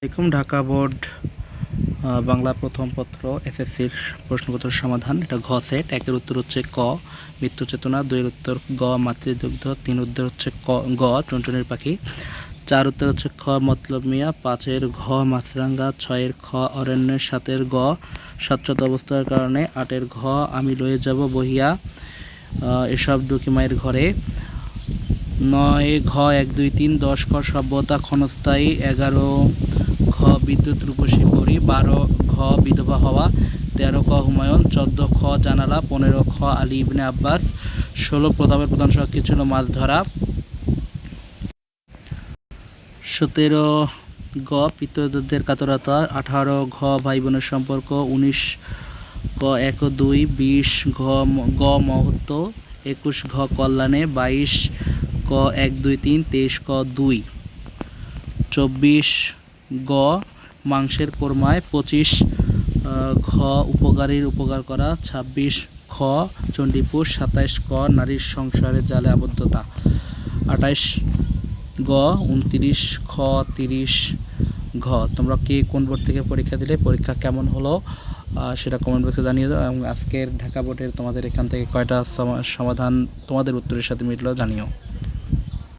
এরকম ঢাকা বোর্ড বাংলা প্রথম পত্র এসএসসির প্রশ্নপত্র সমাধান। এটা ঘ সেট। একের উত্তর হচ্ছে ক মৃত্যু চেতনা, দুইয়ের উত্তর গ মাতৃদুগ্ধ, তিন উত্তর হচ্ছে গ টুনটুনির পাখি, চার উত্তর হচ্ছে খ মতলব মিয়া, পাঁচের ঘ মাছরাঙ্গা, ছয়ের খ অরণ্যের, সাতের গ সাতশত অবস্থার কারণে, আটের ঘ আমি লয়ে যাব বহিয়া এসব দুঃখী মায়ের ঘরে, নয় ঘ এক দুই তিন, দশ খ সভ্যতা ক্ষণস্থায়ী, 11 ঘ বিদ্যুৎ রূপসী পরী, 12 ঘ বিধবা হওয়া, 13 ক হুমায়ুন, 14 খ জানালা, 15 খ আলী ইবনে আব্বাস, 16 প্রতাপের প্রধান শখ কি ছিল? মাছ ধরা, 17 গ পিতৃদের কাতরতা, 18 ঘ ভাই বোনের সম্পর্ক, 19 ক 1 ও 2, 20 গ মহত্ব, 21 ঘ কল্যাণে, 22 ক 1 2 3, 23 ক 2, 24 গ মাংসের কোরমায়, 25 ঘ উপকারীর উপকার করা, 26 খ চণ্ডীপুর, 27 ক নারীর সংসারের জালে আবদ্ধতা, 28 গ 29 খ 30 ঘ। তোমরা কে কোন বোর্ড থেকে পরীক্ষা দিলে, পরীক্ষা কেমন হলো সেটা কমেন্ট বক্সে জানিয়ে দাও, এবং আজকের ঢাকা বোর্ডের তোমাদের এখান থেকে কয়টা সমাধান তোমাদের উত্তরের সাথে মিললো জানিও।